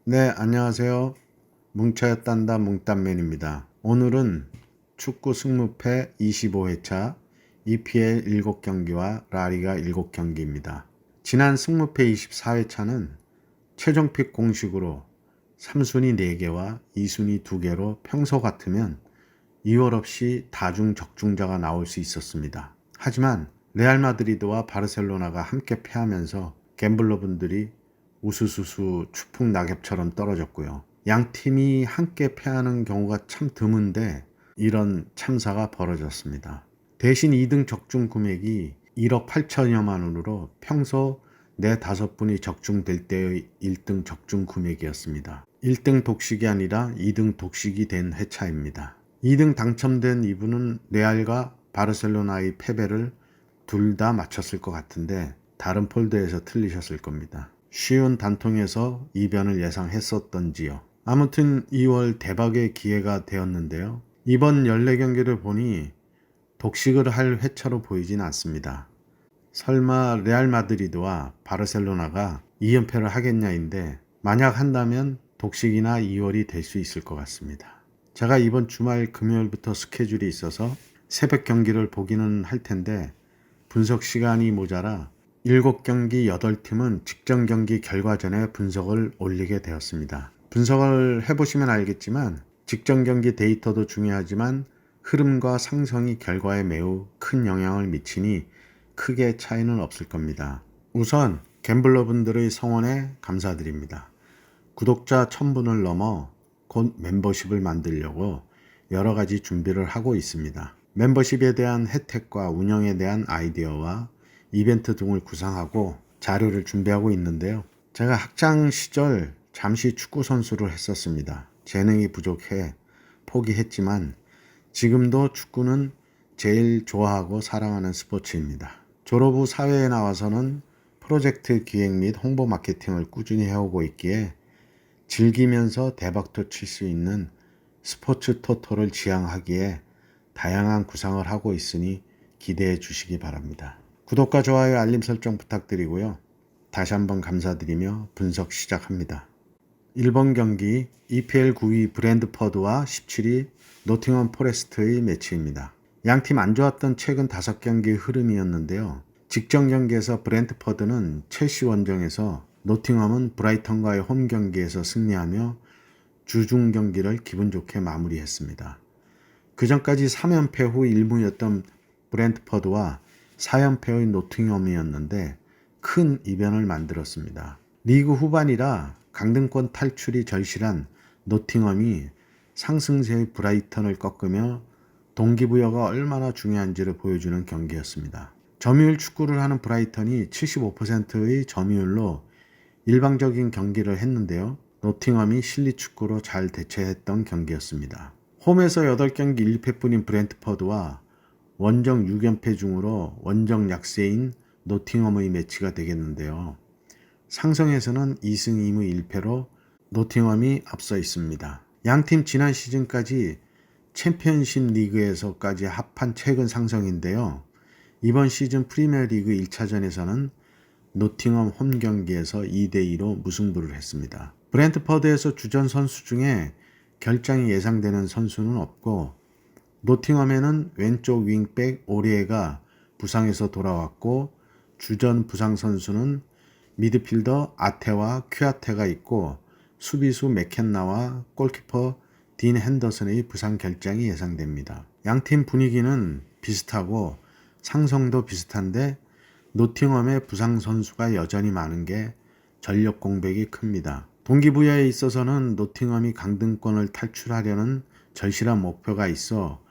네, 안녕하세요. 뭉쳐야 딴다 뭉딴맨입니다. 오늘은 축구 승무패 25회차 EPL 7경기와 라리가 7경기입니다. 지난 승무패 24회차는 최종픽 공식으로 3순위 4개와 2순위 2개로 평소 같으면 2월 없이 다중 적중자가 나올 수 있었습니다. 하지만 레알 마드리드와 바르셀로나가 함께 패하면서 갬블러분들이 우수수수 추풍 낙엽처럼 떨어졌고요. 양 팀이 함께 패하는 경우가 참 드문데 이런 참사가 벌어졌습니다. 대신 2등 적중 금액이 1억 8천여만 원으로 평소 4-5분이 적중될 때의 1등 적중 금액이었습니다. 1등 독식이 아니라 2등 독식이 된 회차입니다. 2등 당첨된 이분은 레알과 바르셀로나의 패배를 둘 다 맞췄을 것 같은데 다른 폴더에서 틀리셨을 겁니다. 쉬운 단통에서 이변을 예상했었던지요. 아무튼 2월 대박의 기회가 되었는데요. 이번 14경기를 보니 독식을 할 회차로 보이진 않습니다. 설마 레알 마드리드와 바르셀로나가 2연패를 하겠냐인데 만약 한다면 독식이나 2월이 될 수 있을 것 같습니다. 제가 이번 주말 금요일부터 스케줄이 있어서 새벽 경기를 보기는 할 텐데 분석 시간이 모자라 7경기 8팀은 직전 경기 결과 전에 분석을 올리게 되었습니다. 분석을 해보시면 알겠지만 직전 경기 데이터도 중요하지만 흐름과 상성이 결과에 매우 큰 영향을 미치니 크게 차이는 없을 겁니다. 우선 갬블러분들의 성원에 감사드립니다. 구독자 1000분을 넘어 곧 멤버십을 만들려고 여러 가지 준비를 하고 있습니다. 멤버십에 대한 혜택과 운영에 대한 아이디어와 이벤트 등을 구상하고 자료를 준비하고 있는데요. 제가 학창 시절 잠시 축구 선수를 했었습니다. 재능이 부족해 포기했지만 지금도 축구는 제일 좋아하고 사랑하는 스포츠입니다. 졸업 후 사회에 나와서는 프로젝트 기획 및 홍보 마케팅을 꾸준히 해오고 있기에 즐기면서 대박도 칠 수 있는 스포츠 토토를 지향하기에 다양한 구상을 하고 있으니 기대해 주시기 바랍니다. 구독과 좋아요, 알림 설정 부탁드리고요. 다시 한번 감사드리며 분석 시작합니다. 1번 경기 EPL 9위 브랜드퍼드와 17위 노팅엄 포레스트의 매치입니다. 양팀 안 좋았던 최근 5경기의 흐름이었는데요. 직전 경기에서 브랜트퍼드는 첼시 원정에서, 노팅엄은 브라이턴과의 홈 경기에서 승리하며 주중 경기를 기분 좋게 마무리했습니다. 그전까지 3연패 후 1무였던 브랜트퍼드와 4연패의 노팅엄이었는데 큰 이변을 만들었습니다. 리그 후반이라 강등권 탈출이 절실한 노팅엄이 상승세의 브라이턴을 꺾으며 동기부여가 얼마나 중요한지를 보여주는 경기였습니다. 점유율 축구를 하는 브라이턴이 75%의 점유율로 일방적인 경기를 했는데요. 노팅엄이 실리 축구로 잘 대처했던 경기였습니다. 홈에서 8경기 1패뿐인 브랜트퍼드와 원정 6연패 중으로 원정 약세인 노팅엄의 매치가 되겠는데요. 상성에서는 2승 2무 1패로 노팅엄이 앞서 있습니다. 양팀 지난 시즌까지 챔피언십 리그에서까지 합한 최근 상성인데요. 이번 시즌 프리미어리그 1차전에서는 노팅엄 홈 경기에서 2대2로 무승부를 했습니다. 브랜트퍼드에서 주전 선수 중에 결장이 예상되는 선수는 없고 노팅엄에는 왼쪽 윙백 오리에가 부상에서 돌아왔고 주전 부상 선수는 미드필더 아테와 큐아테가 있고 수비수 맥켄나와 골키퍼 딘 핸더슨의 부상 결장이 예상됩니다. 양팀 분위기는 비슷하고 상성도 비슷한데 노팅엄의 부상 선수가 여전히 많은 게 전력 공백이 큽니다. 동기부여에 있어서는 노팅엄이 강등권을 탈출하려는 절실한 목표가 있어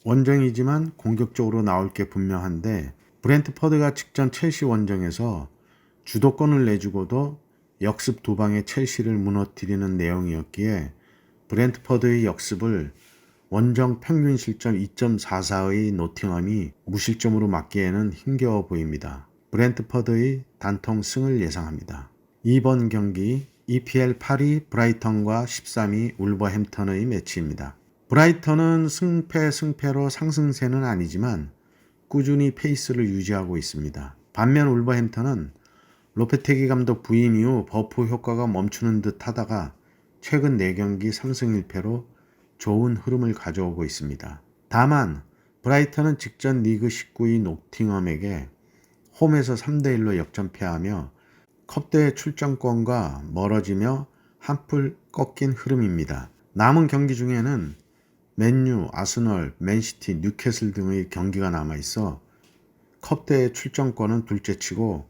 원정이지만 공격적으로 나올 게 분명한데 브랜트퍼드가 직전 첼시 원정에서 주도권을 내주고도 역습 2방의 첼시를 무너뜨리는 내용이었기에 브랜트퍼드의 역습을 원정 평균 실점 2.44의 노팅엄이 무실점으로 막기에는 힘겨워 보입니다. 브랜트퍼드의 단통 승을 예상합니다. 2번 경기 EPL 8위 브라이턴과 13위 울버햄턴의 매치입니다. 브라이턴은 승패로 상승세는 아니지만 꾸준히 페이스를 유지하고 있습니다. 반면 울버햄턴은 로페테기 감독 부임 이후 버프 효과가 멈추는 듯 하다가 최근 4경기 3승 1패로 좋은 흐름을 가져오고 있습니다. 다만 브라이턴은 직전 리그 19위 노팅엄에게 홈에서 3대1로 역전패하며 컵대회 출전권과 멀어지며 한풀 꺾인 흐름입니다. 남은 경기 중에는 맨유, 아스널, 맨시티, 뉴캐슬 등의 경기가 남아있어 컵대회 출전권은 둘째치고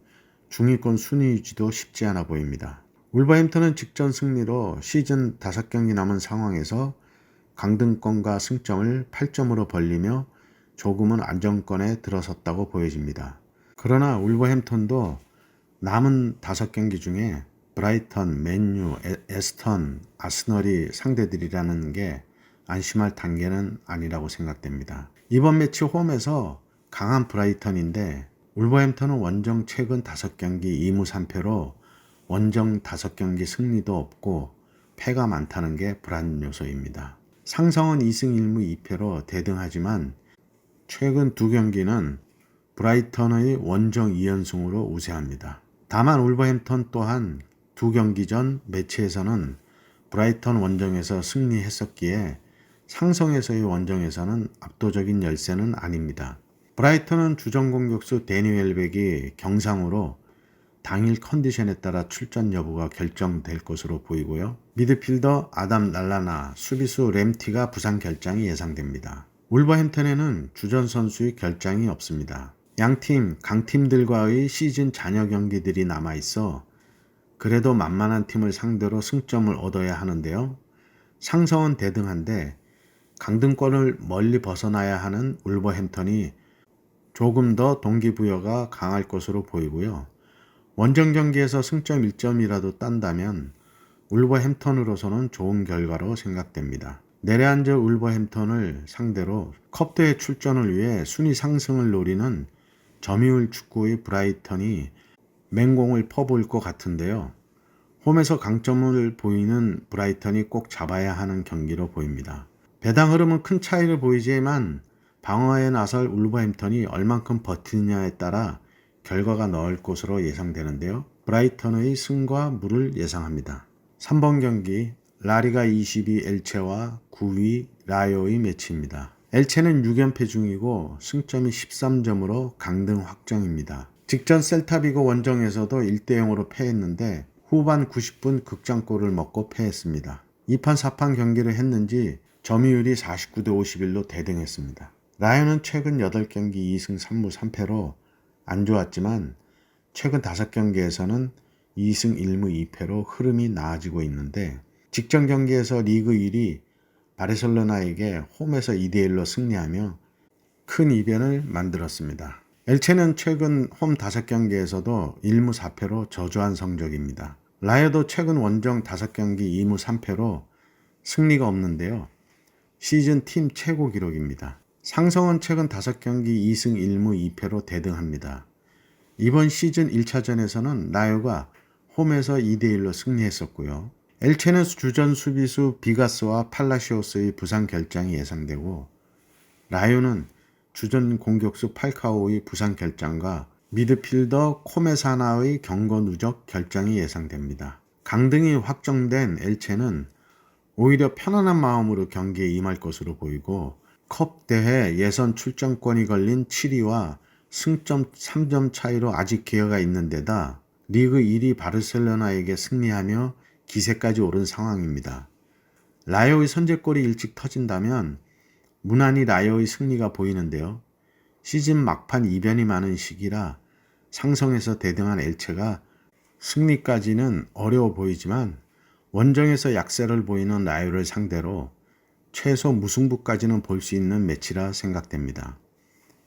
중위권 순위 유지도 쉽지 않아 보입니다. 울버햄튼은 직전 승리로 시즌 5경기 남은 상황에서 강등권과 승점을 8점으로 벌리며 조금은 안정권에 들어섰다고 보여집니다. 그러나 울버햄튼도 남은 5경기 중에 브라이턴, 맨유, 에스턴, 아스널이 상대들이라는 게 안심할 단계는 아니라고 생각됩니다. 이번 매치 홈에서 강한 브라이턴인데 울버햄튼은 원정 최근 5경기 2무 3패로 원정 5경기 승리도 없고 패가 많다는 게 불안 요소입니다. 상성은 2승 1무 2패로 대등하지만 최근 2경기는 브라이턴의 원정 2연승으로 우세합니다. 다만 울버햄튼 또한 2경기 전 매치에서는 브라이턴 원정에서 승리했었기에 상성에서의 원정에서는 압도적인 열세는 아닙니다. 브라이턴은 주전 공격수 데니 웰백이 경상으로 당일 컨디션에 따라 출전 여부가 결정될 것으로 보이고요. 미드필더 아담 랄라나, 수비수 램티가 부상 결장이 예상됩니다. 울버햄튼에는 주전 선수의 결장이 없습니다. 양팀 강팀들과의 시즌 잔여 경기들이 남아있어 그래도 만만한 팀을 상대로 승점을 얻어야 하는데요. 상성은 대등한데 강등권을 멀리 벗어나야 하는 울버햄튼이 조금 더 동기부여가 강할 것으로 보이고요. 원정 경기에서 승점 1점이라도 딴다면 울버햄튼으로서는 좋은 결과로 생각됩니다. 내려앉은 울버햄튼을 상대로 컵대회 출전을 위해 순위 상승을 노리는 점유율 축구의 브라이턴이 맹공을 퍼부을 것 같은데요. 홈에서 강점을 보이는 브라이턴이 꼭 잡아야 하는 경기로 보입니다. 배당 흐름은 큰 차이를 보이지만 방어에 나설 울버햄튼이 얼만큼 버티느냐에 따라 결과가 나올 것으로 예상되는데요. 브라이턴의 승과 무를 예상합니다. 3번 경기 라리가 22 엘체와 9위 라요의 매치입니다. 엘체는 6연패 중이고 승점이 13점으로 강등 확정입니다. 직전 셀타비고 원정에서도 1대0으로 패했는데 후반 90분 극장골을 먹고 패했습니다. 2판 4판 경기를 했는지 점유율이 49대 51로 대등했습니다. 라이온은 최근 8경기 2승 3무 3패로 안 좋았지만 최근 5경기에서는 2승 1무 2패로 흐름이 나아지고 있는데 직전 경기에서 리그 1위 바르셀로나에게 홈에서 2대1로 승리하며 큰 이변을 만들었습니다. 엘체는 최근 홈 5경기에서도 1무 4패로 저조한 성적입니다. 라이오도 최근 원정 5경기 2무 3패로 승리가 없는데요. 시즌 팀 최고 기록입니다. 상성은 최근 5경기 2승 1무 2패로 대등합니다. 이번 시즌 1차전에서는 라이오가 홈에서 2대1로 승리했었고요. 엘체는 주전 수비수 비가스와 팔라시오스의 부상 결장이 예상되고 라이오는 주전 공격수 팔카오의 부상 결장과 미드필더 코메사나의 경고 누적 결장이 예상됩니다. 강등이 확정된 엘체는 오히려 편안한 마음으로 경기에 임할 것으로 보이고 컵 대회 예선 출전권이 걸린 7위와 승점 3점 차이로 아직 기회가 있는 데다 리그 1위 바르셀로나에게 승리하며 기세까지 오른 상황입니다. 라이오의 선제골이 일찍 터진다면 무난히 라이오의 승리가 보이는데요. 시즌 막판 이변이 많은 시기라 상성에서 대등한 엘체가 승리까지는 어려워 보이지만 원정에서 약세를 보이는 라이오를 상대로 최소 무승부까지는 볼 수 있는 매치라 생각됩니다.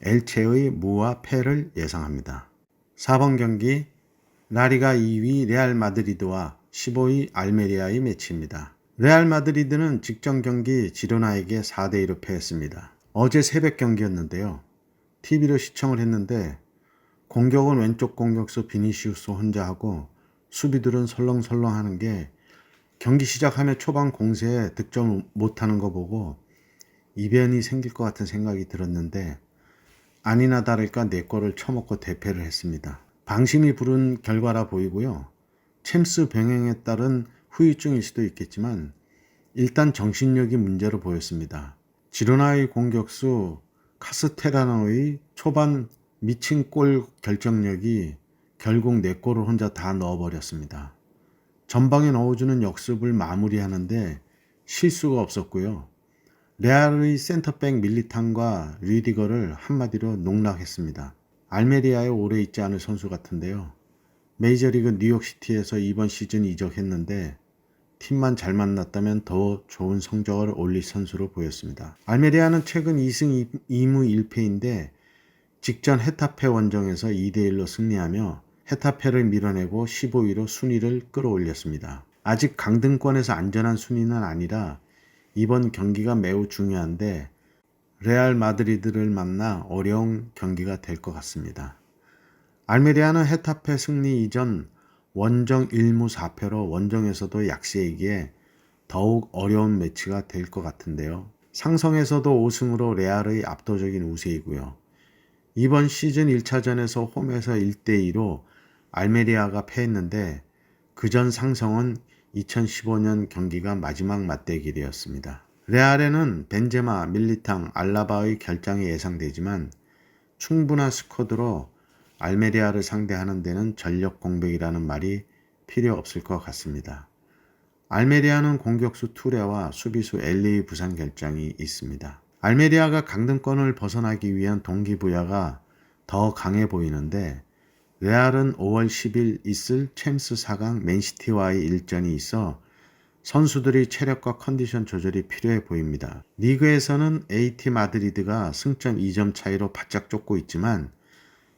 엘체의 무와 패를 예상합니다. 4번 경기 라리가 2위 레알 마드리드와 15위 알메리아의 매치입니다. 레알 마드리드는 직전 경기 지로나에게 4대2로 패했습니다. 어제 새벽 경기였는데요. TV로 시청을 했는데 공격은 왼쪽 공격수 비니시우스 혼자 하고 수비들은 설렁설렁 하는 게 경기 시작하면 초반 공세에 득점을 못하는 거 보고 이변이 생길 것 같은 생각이 들었는데 아니나 다를까 4골을 쳐먹고 대패를 했습니다. 방심이 부른 결과라 보이고요. 챔스 병행에 따른 후유증일 수도 있겠지만 일단 정신력이 문제로 보였습니다. 지로나의 공격수 카스테라노의 초반 미친 골 결정력이 결국 4골을 혼자 다 넣어버렸습니다. 전방에 넣어주는 역습을 마무리하는데 실수가 없었고요. 레알의 센터백 밀리탄과 르디거를 한마디로 농락했습니다. 알메리아에 오래 있지 않을 선수 같은데요. 메이저리그 뉴욕시티에서 이번 시즌 이적했는데 팀만 잘 만났다면 더 좋은 성적을 올릴 선수로 보였습니다. 알메리아는 최근 2승 2무 1패인데 직전 헤타페 원정에서 2대1로 승리하며 헤타페를 밀어내고 15위로 순위를 끌어올렸습니다. 아직 강등권에서 안전한 순위는 아니라 이번 경기가 매우 중요한데 레알 마드리드를 만나 어려운 경기가 될 것 같습니다. 알메리아는 헤타페 승리 이전 원정 1무 4패로 원정에서도 약세이기에 더욱 어려운 매치가 될 것 같은데요. 상성에서도 5승으로 레알의 압도적인 우세이고요. 이번 시즌 1차전에서 홈에서 1대2로 알메리아가 패했는데 그전 상성은 2015년 경기가 마지막 맞대결이었습니다. 레알에는 벤제마, 밀리탕, 알라바의 결장이 예상되지만 충분한 스쿼드로 알메리아를 상대하는 데는 전력 공백이라는 말이 필요 없을 것 같습니다. 알메리아는 공격수 투레와 수비수 엘리의 부상 결장이 있습니다. 알메리아가 강등권을 벗어나기 위한 동기부여가 더 강해 보이는데 레알은 5월 10일 있을 챔스 4강 맨시티와의 일전이 있어 선수들이 체력과 컨디션 조절이 필요해 보입니다. 리그에서는 AT 마드리드가 승점 2점 차이로 바짝 쫓고 있지만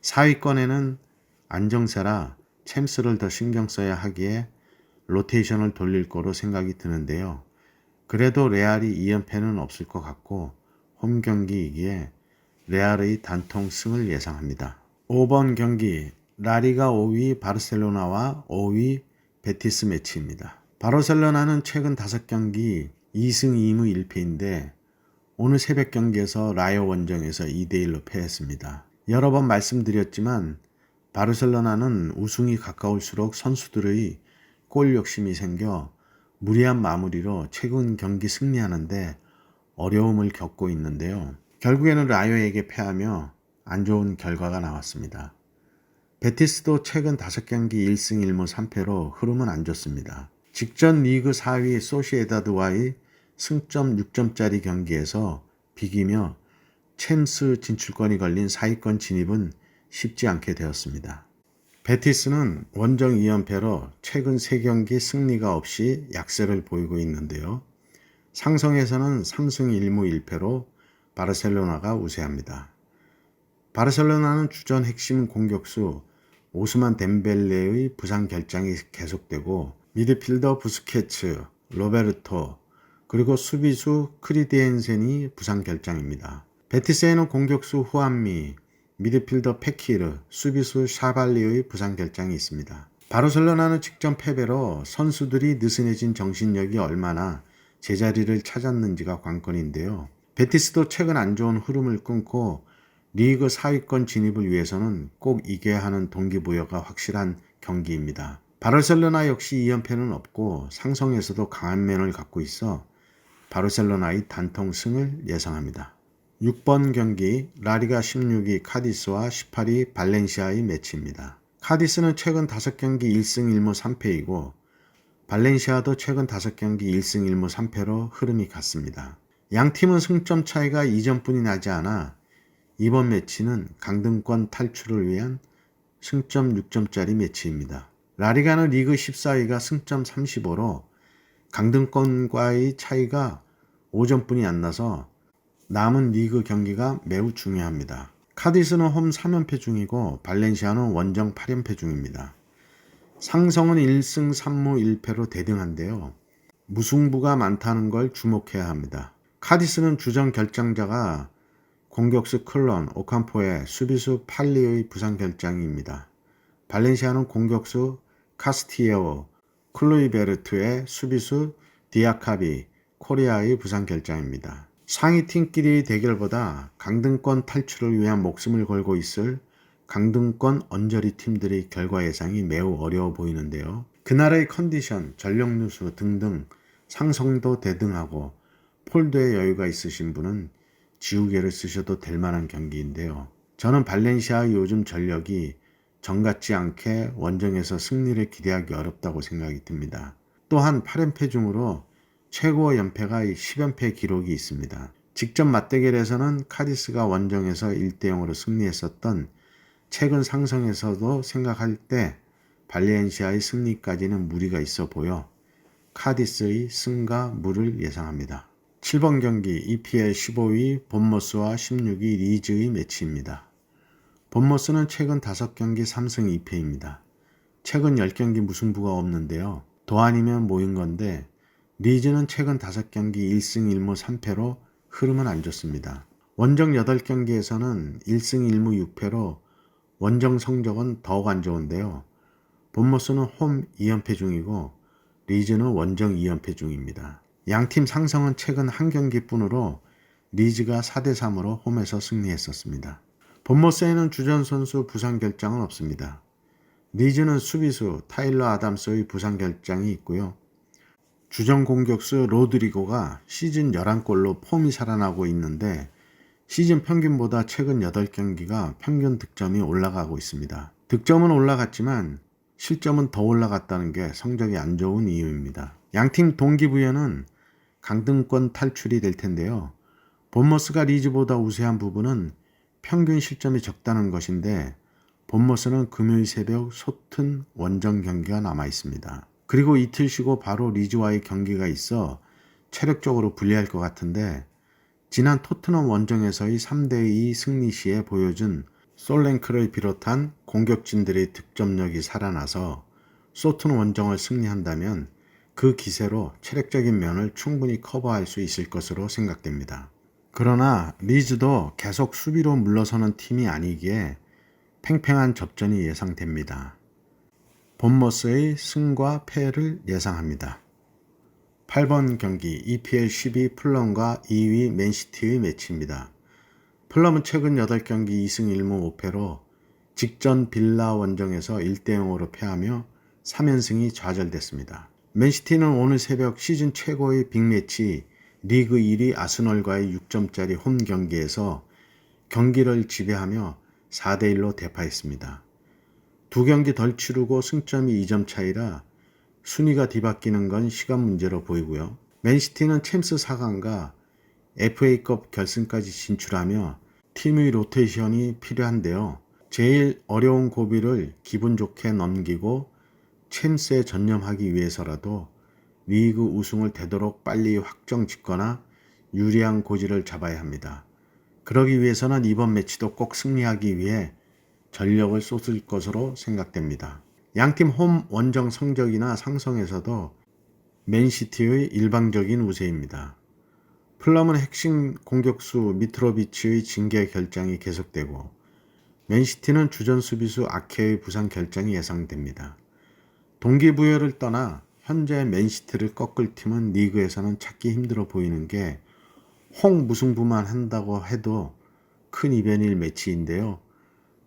4위권에는 안정세라 챔스를 더 신경 써야 하기에 로테이션을 돌릴 거로 생각이 드는데요. 그래도 레알이 2연패는 없을 것 같고 홈 경기이기에 레알의 단통 승을 예상합니다. 5번 경기 라리가 5위 바르셀로나와 5위 베티스 매치입니다. 바르셀로나는 최근 5경기 2승 2무 1패인데 오늘 새벽 경기에서 라요 원정에서 2대1로 패했습니다. 여러 번 말씀드렸지만 바르셀로나는 우승이 가까울수록 선수들의 골 욕심이 생겨 무리한 마무리로 최근 경기 승리하는데 어려움을 겪고 있는데요. 결국에는 라요에게 패하며 안 좋은 결과가 나왔습니다. 베티스도 최근 5경기 1승 1무 3패로 흐름은 안 좋습니다. 직전 리그 4위 소시에다드와의 승점 6점짜리 경기에서 비기며 챔스 진출권이 걸린 4위권 진입은 쉽지 않게 되었습니다. 베티스는 원정 2연패로 최근 3경기 승리가 없이 약세를 보이고 있는데요. 상성에서는 3승 1무 1패로 바르셀로나가 우세합니다. 바르셀로나는 주전 핵심 공격수 오스만 덴벨레의 부상 결장이 계속되고 미드필더 부스케츠, 로베르토, 그리고 수비수 크리디엔센이 부상 결장입니다. 베티스에는 공격수 후안미, 미드필더 페키르, 수비수 샤발리의 부상 결장이 있습니다. 바르셀로나는 직전 패배로 선수들이 느슨해진 정신력이 얼마나 제자리를 찾았는지가 관건인데요. 베티스도 최근 안 좋은 흐름을 끊고 리그 4위권 진입을 위해서는 꼭 이겨야 하는 동기부여가 확실한 경기입니다. 바르셀로나 역시 2연패는 없고 상성에서도 강한 면을 갖고 있어 바르셀로나의 단통 승을 예상합니다. 6번 경기 라리가 16위 카디스와 18위 발렌시아의 매치입니다. 카디스는 최근 5경기 1승 1무 3패이고 발렌시아도 최근 5경기 1승 1무 3패로 흐름이 같습니다. 양 팀은 승점 차이가 2점뿐이 나지 않아 이번 매치는 강등권 탈출을 위한 승점 6점짜리 매치입니다. 라리가는 리그 14위가 승점 35로 강등권과의 차이가 5점뿐이 안 나서 남은 리그 경기가 매우 중요합니다. 카디스는 홈 3연패 중이고 발렌시아는 원정 8연패 중입니다. 상성은 1승 3무 1패로 대등한데요. 무승부가 많다는 걸 주목해야 합니다. 카디스는 주전 결장자가 공격수 클론, 오캄포의 수비수 팔리의 부상 결장입니다. 발렌시아는 공격수 카스티에오, 클로이베르트의 수비수 디아카비, 코리아의 부상 결장입니다. 상위 팀끼리의 대결보다 강등권 탈출을 위한 목숨을 걸고 있을 강등권 언저리 팀들의 결과 예상이 매우 어려워 보이는데요. 그날의 컨디션, 전력 누수 등등 상성도 대등하고 폴드에 여유가 있으신 분은 지우개를 쓰셔도 될 만한 경기인데요. 저는 발렌시아의 요즘 전력이 정 같지 않게 원정에서 승리를 기대하기 어렵다고 생각이 듭니다. 또한 8연패 중으로 최고 연패가 10연패 기록이 있습니다. 직접 맞대결에서는 카디스가 원정에서 1대0으로 승리했었던 최근 상성에서도 생각할 때 발렌시아의 승리까지는 무리가 있어 보여 카디스의 승과 무를 예상합니다. 7번 경기 EPL 15위 본머스와 16위 리즈의 매치입니다. 본머스는 최근 5경기 3승 2패입니다. 최근 10경기 무승부가 없는데요. 도안이면 모인 건데 리즈는 최근 5경기 1승 1무 3패로 흐름은 안 좋습니다. 원정 8경기에서는 1승 1무 6패로 원정 성적은 더욱 안 좋은데요. 본머스는 홈 2연패 중이고 리즈는 원정 2연패 중입니다. 양팀 상성은 최근 한 경기뿐으로 리즈가 4대3으로 홈에서 승리했었습니다. 본머스에는 주전 선수 부상 결장은 없습니다. 리즈는 수비수 타일러 아담스의 부상 결장이 있고요. 주전 공격수 로드리고가 시즌 11골로 폼이 살아나고 있는데 시즌 평균보다 최근 8경기가 평균 득점이 올라가고 있습니다. 득점은 올라갔지만 실점은 더 올라갔다는 게 성적이 안 좋은 이유입니다. 양팀 동기부여는 강등권 탈출이 될 텐데요. 본머스가 리즈보다 우세한 부분은 평균 실점이 적다는 것인데 본머스는 금요일 새벽 소튼 원정 경기가 남아 있습니다. 그리고 이틀 쉬고 바로 리즈와의 경기가 있어 체력적으로 불리할 것 같은데 지난 토트넘 원정에서의 3대2 승리 시에 보여준 솔랭크를 비롯한 공격진들의 득점력이 살아나서 소튼 원정을 승리한다면 그 기세로 체력적인 면을 충분히 커버할 수 있을 것으로 생각됩니다. 그러나 리즈도 계속 수비로 물러서는 팀이 아니기에 팽팽한 접전이 예상됩니다. 본머스의 승과 패를 예상합니다. 8번 경기 EPL 12 풀럼과 2위 맨시티의 매치입니다. 풀럼은 최근 8경기 2승 1무 5패로 직전 빌라 원정에서 1대0으로 패하며 3연승이 좌절됐습니다. 맨시티는 오늘 새벽 시즌 최고의 빅매치 리그 1위 아스널과의 6점짜리 홈 경기에서 경기를 지배하며 4대1로 대파했습니다. 두 경기 덜 치르고 승점이 2점 차이라 순위가 뒤바뀌는 건 시간 문제로 보이고요. 맨시티는 챔스 4강과 FA컵 결승까지 진출하며 팀의 로테이션이 필요한데요. 제일 어려운 고비를 기분 좋게 넘기고 챔스에 전념하기 위해서라도 리그 우승을 되도록 빨리 확정 짓거나 유리한 고지를 잡아야 합니다. 그러기 위해서는 이번 매치도 꼭 승리하기 위해 전력을 쏟을 것으로 생각됩니다. 양팀 홈 원정 성적이나 상성에서도 맨시티의 일방적인 우세입니다. 풀럼은 핵심 공격수 미트로비치의 징계 결장이 계속되고 맨시티는 주전 수비수 아케의 부상 결장이 예상됩니다. 동기부여를 떠나 현재 맨시티를 꺾을 팀은 리그에서는 찾기 힘들어 보이는 게 홍 무승부만 한다고 해도 큰 이변일 매치인데요.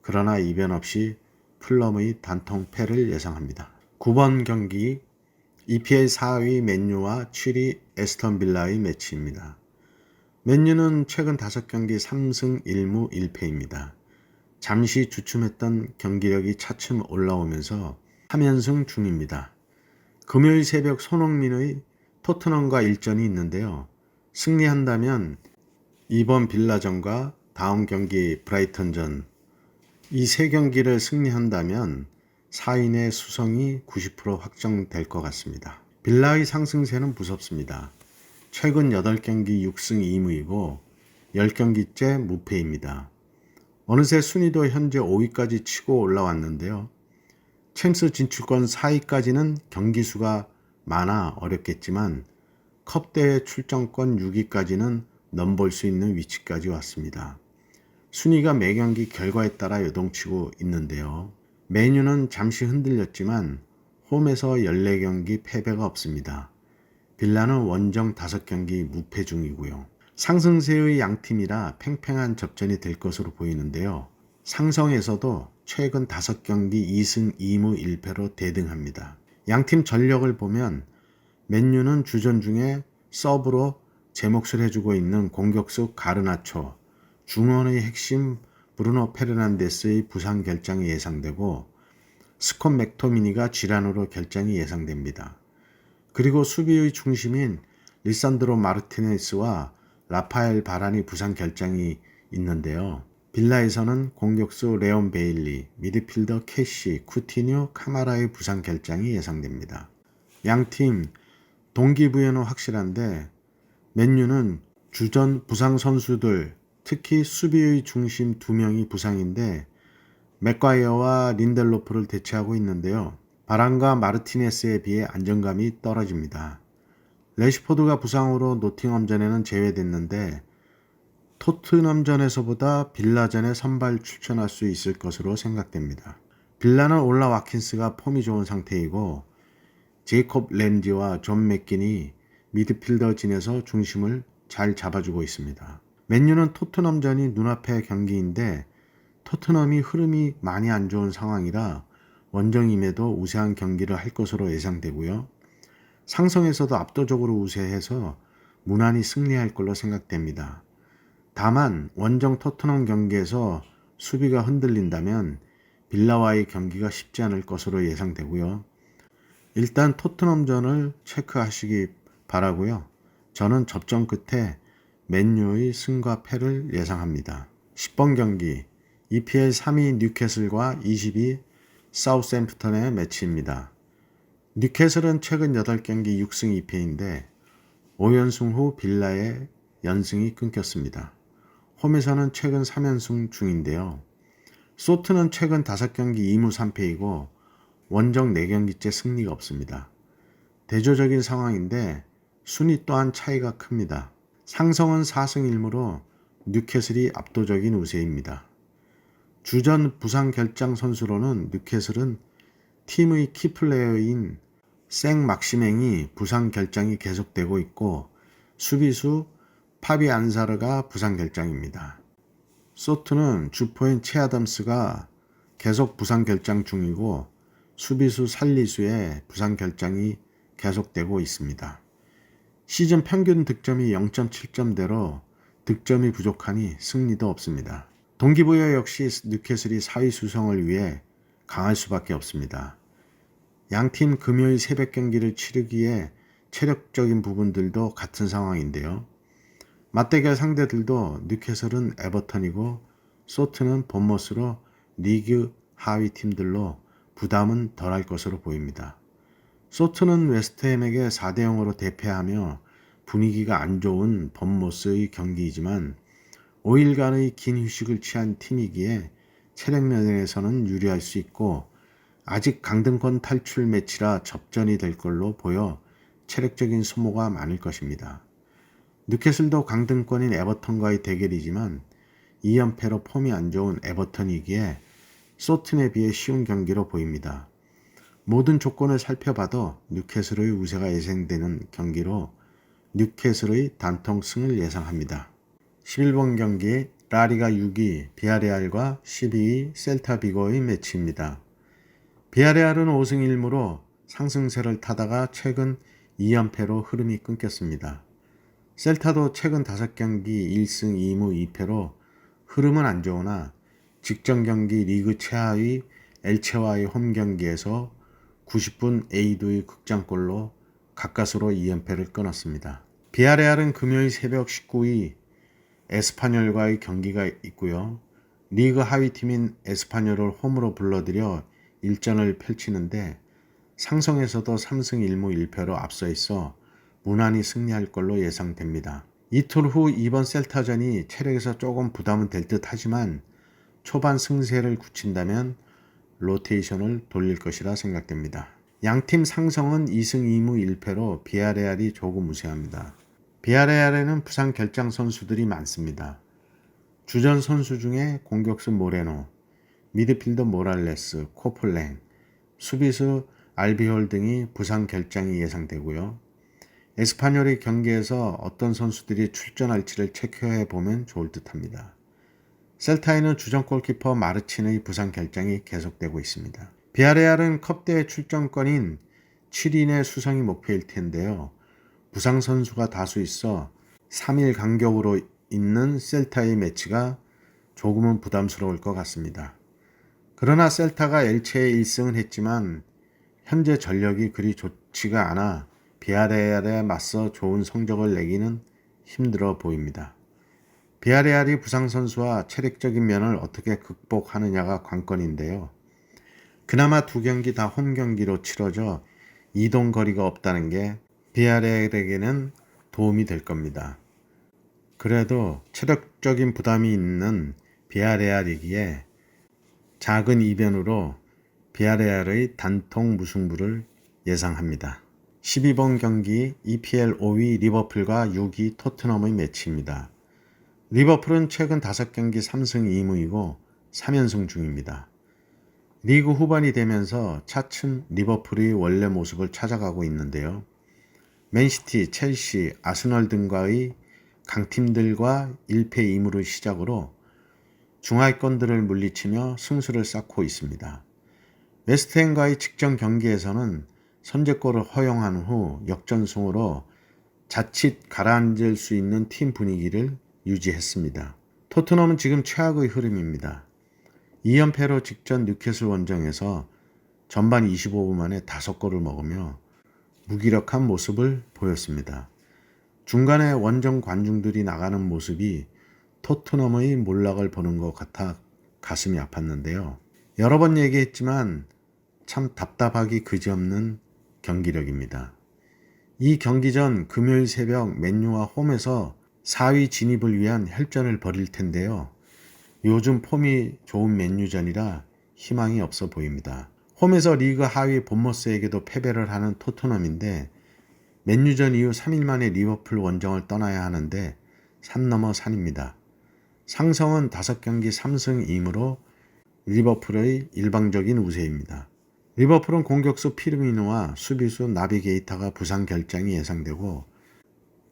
그러나 이변 없이 풀럼의 단통 패를 예상합니다. 9번 경기 EPL 4위 맨유와 7위 에스턴 빌라의 매치입니다. 맨유는 최근 5경기 3승 1무 1패입니다. 잠시 주춤했던 경기력이 차츰 올라오면서 3연승 중입니다. 금요일 새벽 손흥민의 토트넘과 일전이 있는데요. 승리한다면 이번 빌라전과 다음 경기 브라이턴전 이 세 경기를 승리한다면 4인의 수성이 90% 확정될 것 같습니다. 빌라의 상승세는 무섭습니다. 최근 8경기 6승 2무이고 10경기째 무패입니다. 어느새 순위도 현재 5위까지 치고 올라왔는데요. 챔스 진출권 4위까지는 경기수가 많아 어렵겠지만 컵대회 출전권 6위까지는 넘볼 수 있는 위치까지 왔습니다. 순위가 매경기 결과에 따라 요동치고 있는데요. 맨유는 잠시 흔들렸지만 홈에서 14경기 패배가 없습니다. 빌라는 원정 5경기 무패 중이고요. 상승세의 양팀이라 팽팽한 접전이 될 것으로 보이는데요. 상성에서도 최근 5경기 2승 2무 1패로 대등합니다. 양팀 전력을 보면 맨유는 주전 중에 서브로 제 몫을 해주고 있는 공격수 가르나초, 중원의 핵심 브루노 페르난데스의 부상 결장이 예상되고 스콧 맥토미니가 질환으로 결장이 예상됩니다. 그리고 수비의 중심인 리산드로 마르티네스와 라파엘 바란이 부상 결장이 있는데요. 빌라에서는 공격수 레온 베일리, 미드필더 캐시, 쿠티뉴, 카마라의 부상 결장이 예상됩니다. 양팀 동기부여는 확실한데 맨유는 주전 부상 선수들, 특히 수비의 중심 2명이 부상인데 맥과이어와 린델로프를 대체하고 있는데요. 바란과 마르티네스에 비해 안정감이 떨어집니다. 레시포드가 부상으로 노팅엄전에는 제외됐는데 토트넘전에서보다 빌라전에 선발 출전할 수 있을 것으로 생각됩니다. 빌라는 올라 와킨스가 폼이 좋은 상태이고 제이콥 램지와 존 맥긴이 미드필더진에서 중심을 잘 잡아주고 있습니다. 맨유는 토트넘전이 눈앞의 경기인데 토트넘이 흐름이 많이 안 좋은 상황이라 원정임에도 우세한 경기를 할 것으로 예상되고요. 상성에서도 압도적으로 우세해서 무난히 승리할 걸로 생각됩니다. 다만 원정 토트넘 경기에서 수비가 흔들린다면 빌라와의 경기가 쉽지 않을 것으로 예상되고요. 일단 토트넘전을 체크하시기 바라고요. 저는 접전 끝에 맨유의 승과 패를 예상합니다. 10번 경기 EPL 3위 뉴캐슬과 20위 사우스햄프턴의 매치입니다. 뉴캐슬은 최근 8경기 6승 2패인데 5연승 후 빌라의 연승이 끊겼습니다. 홈에서는 최근 3연승 중인데요. 소트는 최근 5경기 2무 3패이고 원정 4경기째 승리가 없습니다. 대조적인 상황인데 순위 또한 차이가 큽니다. 상성은 4승 1무로 뉴캐슬이 압도적인 우세입니다. 주전 부상 결장 선수로는 뉴캐슬은 팀의 키플레이어인 생 막시맹이 부상 결장이 계속되고 있고 수비수 파비 안사르가 부상 결장입니다. 소트는 주포인 채 아담스가 계속 부상 결장 중이고 수비수 살리수의 부상 결장이 계속되고 있습니다. 시즌 평균 득점이 0.7점대로 득점이 부족하니 승리도 없습니다. 동기부여 역시 뉴캐슬이 4위 수성을 위해 강할 수밖에 없습니다. 양팀 금요일 새벽 경기를 치르기에 체력적인 부분들도 같은 상황인데요. 맞대결 상대들도 뉴캐슬은 에버턴이고 소트는 본머스로 리그 하위 팀들로 부담은 덜할 것으로 보입니다. 소트는 웨스트햄에게 4대0으로 대패하며 분위기가 안 좋은 본머스의 경기이지만 5일간의 긴 휴식을 취한 팀이기에 체력 면에서는 유리할 수 있고 아직 강등권 탈출 매치라 접전이 될 걸로 보여 체력적인 소모가 많을 것입니다. 뉴캐슬도 강등권인 에버턴과의 대결이지만 2연패로 폼이 안 좋은 에버턴이기에 소튼에 비해 쉬운 경기로 보입니다. 모든 조건을 살펴봐도 뉴캐슬의 우세가 예상되는 경기로 뉴캐슬의 단통 승을 예상합니다. 11번 경기 라리가 6위 비아레알과 12위 셀타비고의 매치입니다. 비아레알은 5승 1무로 상승세를 타다가 최근 2연패로 흐름이 끊겼습니다. 셀타도 최근 5경기 1승 2무 2패로 흐름은 안 좋으나 직전 경기 리그 최하위 엘체와의 홈 경기에서 90분 에이두의 극장골로 가까스로 2연패를 끊었습니다. 비아레알은 금요일 새벽 19위 에스파뇰과의 경기가 있고요. 리그 하위팀인 에스파뇰을 홈으로 불러들여 일전을 펼치는데 상성에서도 3승 1무 1패로 앞서 있어 무난히 승리할 걸로 예상됩니다. 이틀 후 이번 셀타전이 체력에서 조금 부담은 될 듯 하지만 초반 승세를 굳힌다면 로테이션을 돌릴 것이라 생각됩니다. 양팀 상성은 2승 2무 1패로 비아레알이 조금 우세합니다. 비아레알에는 부상 결장 선수들이 많습니다. 주전 선수 중에 공격수 모레노, 미드필더 모랄레스, 코플랭, 수비수 알비올 등이 부상 결장이 예상되고요. 에스파뇰의 경기에서 어떤 선수들이 출전할지를 체크해 보면 좋을 듯합니다. 셀타에는 주전 골키퍼 마르친의 부상 결장이 계속되고 있습니다. 비아레알은 컵대회 출전권인 7인의 수성이 목표일 텐데요. 부상 선수가 다수 있어 3일 간격으로 있는 셀타의 매치가 조금은 부담스러울 것 같습니다. 그러나 셀타가 엘체에 1승을 했지만 현재 전력이 그리 좋지가 않아 비아레알에 맞서 좋은 성적을 내기는 힘들어 보입니다. 비아레알이 부상 선수와 체력적인 면을 어떻게 극복하느냐가 관건인데요. 그나마 두 경기 다 홈 경기로 치러져 이동 거리가 없다는 게 비아레알에게는 도움이 될 겁니다. 그래도 체력적인 부담이 있는 비아레알이기에 작은 이변으로 비아레알의 단통 무승부를 예상합니다. 12번 경기 EPL 5위 리버풀과 6위 토트넘의 매치입니다. 리버풀은 최근 5경기 3승 2무이고 3연승 중입니다. 리그 후반이 되면서 차츰 리버풀이 원래 모습을 찾아가고 있는데요. 맨시티, 첼시, 아스널 등과의 강팀들과 1패 2무를 시작으로 중하위권들을 물리치며 승수를 쌓고 있습니다. 웨스트햄과의 직전 경기에서는 선제골을 허용한 후 역전승으로 자칫 가라앉을 수 있는 팀 분위기를 유지했습니다. 토트넘은 지금 최악의 흐름입니다. 2연패로 직전 뉴캐슬 원정에서 전반 25분 만에 5골을 먹으며 무기력한 모습을 보였습니다. 중간에 원정 관중들이 나가는 모습이 토트넘의 몰락을 보는 것 같아 가슴이 아팠는데요. 여러 번 얘기했지만 참 답답하기 그지없는 경기력입니다. 이 경기 전 금요일 새벽 맨유와 홈에서 4위 진입을 위한 혈전을 벌일 텐데요. 요즘 폼이 좋은 맨유전이라 희망이 없어 보입니다. 홈에서 리그 하위 본머스에게도 패배를 하는 토트넘인데 맨유전 이후 3일 만에 리버풀 원정을 떠나야 하는데 산 넘어 산입니다. 상성은 5경기 3승 2무로 리버풀의 일방적인 우세입니다. 리버풀은 공격수 피르미노와 수비수 나비게이타가 부상 결장이 예상되고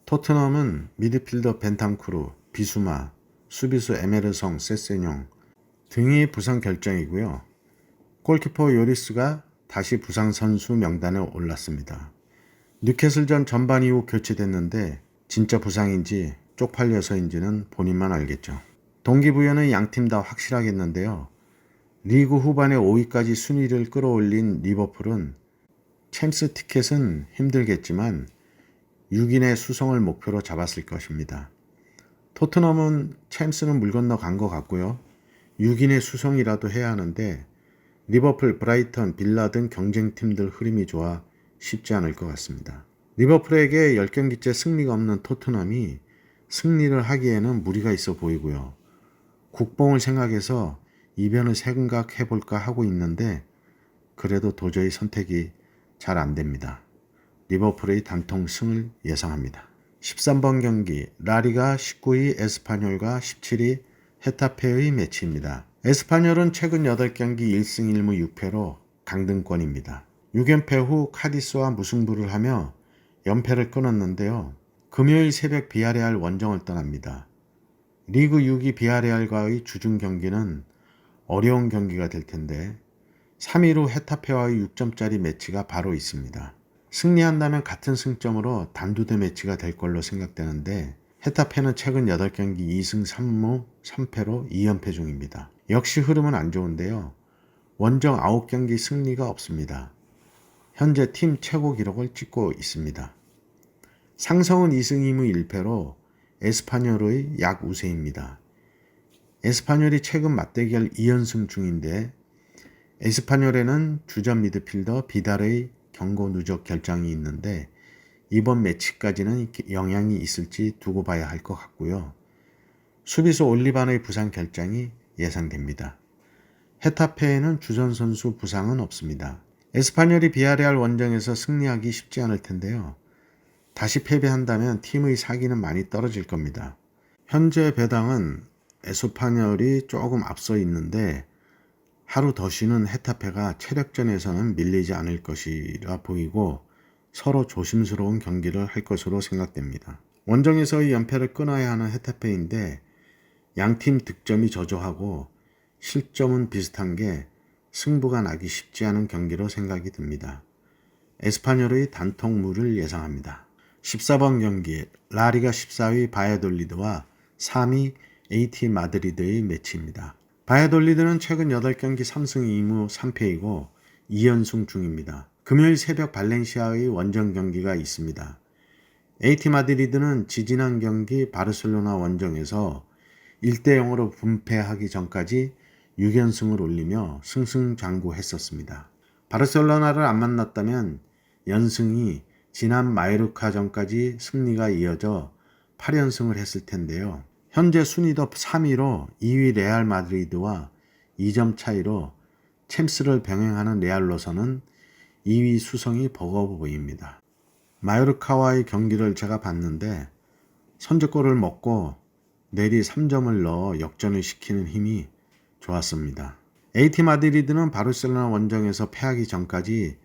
토트넘은 미드필더 벤탄쿠르, 비수마, 수비수 에메르송, 세세뇽 등이 부상 결정이고요. 골키퍼 요리스가 다시 부상 선수 명단에 올랐습니다. 뉴캐슬전 전반 이후 교체됐는데 진짜 부상인지 쪽팔려서인지는 본인만 알겠죠. 동기부여는 양팀 다 확실하겠는데요. 리그 후반에 5위까지 순위를 끌어올린 리버풀은 챔스 티켓은 힘들겠지만 6인의 수성을 목표로 잡았을 것입니다. 토트넘은 챔스는 물 건너 간 것 같고요. 6인의 수성이라도 해야 하는데 리버풀, 브라이턴, 빌라 등 경쟁팀들 흐름이 좋아 쉽지 않을 것 같습니다. 리버풀에게 10경기째 승리가 없는 토트넘이 승리를 하기에는 무리가 있어 보이고요. 국뽕을 생각해서 이변을 생각해볼까 하고 있는데 그래도 도저히 선택이 잘 안됩니다. 리버풀의 단통 승을 예상합니다. 13번 경기 라리가 19위 에스파뇰과 17위 헤타페의 매치입니다. 에스파뇰은 최근 8경기 1승 1무 6패로 강등권입니다. 6연패 후 카디스와 무승부를 하며 연패를 끊었는데요. 금요일 새벽 비아레알 원정을 떠납니다. 리그 6위 비아레알과의 주중 경기는 어려운 경기가 될 텐데 3위 후 헤타페와의 6점짜리 매치가 바로 있습니다. 승리한다면 같은 승점으로 단두대 매치가 될 걸로 생각되는데 헤타페는 최근 8경기 2승 3무 3패로 2연패 중입니다. 역시 흐름은 안 좋은데요. 원정 9경기 승리가 없습니다. 현재 팀 최고 기록을 찍고 있습니다. 상성은 2승 2무 1패로 에스파뇰의 약 우세입니다. 에스파뇰이 최근 맞대결 2연승 중인데 에스파뇰에는 주전 미드필더 비달의 경고 누적 결장이 있는데 이번 매치까지는 영향이 있을지 두고 봐야 할 것 같고요. 수비수 올리반의 부상 결장이 예상됩니다. 헤타페에는 주전 선수 부상은 없습니다. 에스파뇰이 비아레알 원정에서 승리하기 쉽지 않을 텐데요. 다시 패배한다면 팀의 사기는 많이 떨어질 겁니다. 현재 배당은 에스파뇰이 조금 앞서 있는데 하루 더 쉬는 헤타페가 체력전에서는 밀리지 않을 것이라 보이고 서로 조심스러운 경기를 할 것으로 생각됩니다. 원정에서의 연패를 끊어야 하는 헤타페인데 양팀 득점이 저조하고 실점은 비슷한 게 승부가 나기 쉽지 않은 경기로 생각이 듭니다. 에스파뇰의 단통무를 예상합니다. 14번 경기 라리가 14위 바이아돌리드와 3위 AT 마드리드의 매치입니다. 바이아돌리드는 최근 8경기 3승 2무 3패이고 2연승 중입니다. 금요일 새벽 발렌시아의 원정 경기가 있습니다. AT 마드리드는 지지난 경기 바르셀로나 원정에서 1대0으로 분패하기 전까지 6연승을 올리며 승승장구했었습니다. 바르셀로나를 안 만났다면 연승이 지난 마요르카전까지 승리가 이어져 8연승을 했을 텐데요. 현재 순위도 3위로 2위 레알 마드리드와 2점 차이로 챔스를 병행하는 레알로서는 2위 수성이 버거워 보입니다. 마요르카와의 경기를 제가 봤는데 선제골을 먹고 내리 3점을 넣어 역전을 시키는 힘이 좋았습니다. AT 마드리드는 바르셀로나 원정에서 패하기 전까지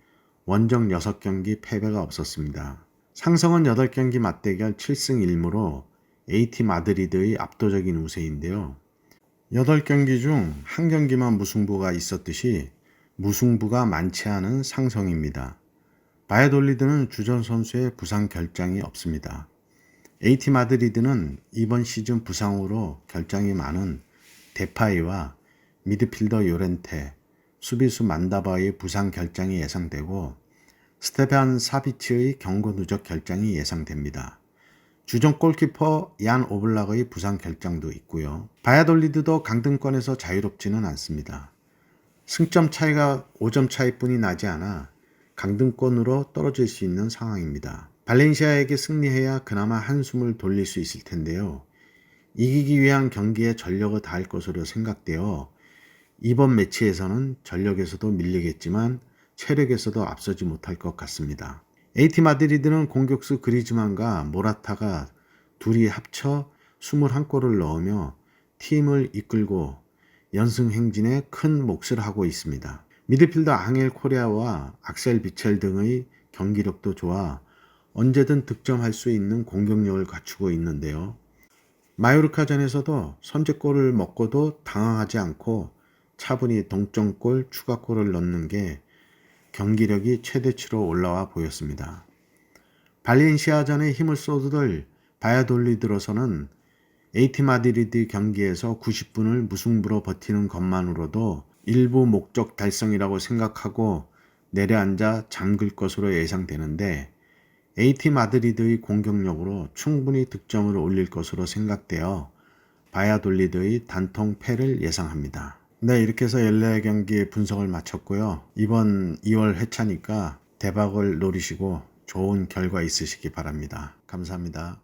원정 6경기 패배가 없었습니다. 상성은 8경기 맞대결 7승 1무로 AT 마드리드의 압도적인 우세인데요. 8경기 중 1경기만 무승부가 있었듯이 무승부가 많지 않은 상성입니다. 바이아돌리드는 주전 선수의 부상 결장이 없습니다. AT 마드리드는 이번 시즌 부상으로 결장이 많은 데파이와 미드필더 요렌테, 수비수 만다바의 부상 결장이 예상되고 스테반 사비치의 경고 누적 결장이 예상됩니다. 주전 골키퍼 얀 오블락의 부상 결장도 있고요. 바이아돌리드도 강등권에서 자유롭지는 않습니다. 승점 차이가 5점 차이뿐이 나지 않아 강등권으로 떨어질 수 있는 상황입니다. 발렌시아에게 승리해야 그나마 한숨을 돌릴 수 있을 텐데요. 이기기 위한 경기에 전력을 다할 것으로 생각되어 이번 매치에서는 전력에서도 밀리겠지만 체력에서도 앞서지 못할 것 같습니다. AT 마드리드는 공격수 그리즈만과 모라타가 둘이 합쳐 21골을 넣으며 팀을 이끌고 연승 행진에 큰 몫을 하고 있습니다. 미드필더 앙헬 코레아와 악셀 비첼 등의 경기력도 좋아 언제든 득점할 수 있는 공격력을 갖추고 있는데요. 마요르카전에서도 선제골을 먹고도 당황하지 않고 차분히 동점골, 추가골을 넣는 게 경기력이 최대치로 올라와 보였습니다. 발렌시아전에 힘을 쏟을 바야돌리드로서는 AT 마드리드 경기에서 90분을 무승부로 버티는 것만으로도 일부 목적 달성이라고 생각하고 내려앉아 잠글 것으로 예상되는데 AT 마드리드의 공격력으로 충분히 득점을 올릴 것으로 생각되어 바야돌리드의 단통 패를 예상합니다. 네, 이렇게 해서 14경기 분석을 마쳤고요. 이번 2월 회차니까 대박을 노리시고 좋은 결과 있으시기 바랍니다. 감사합니다.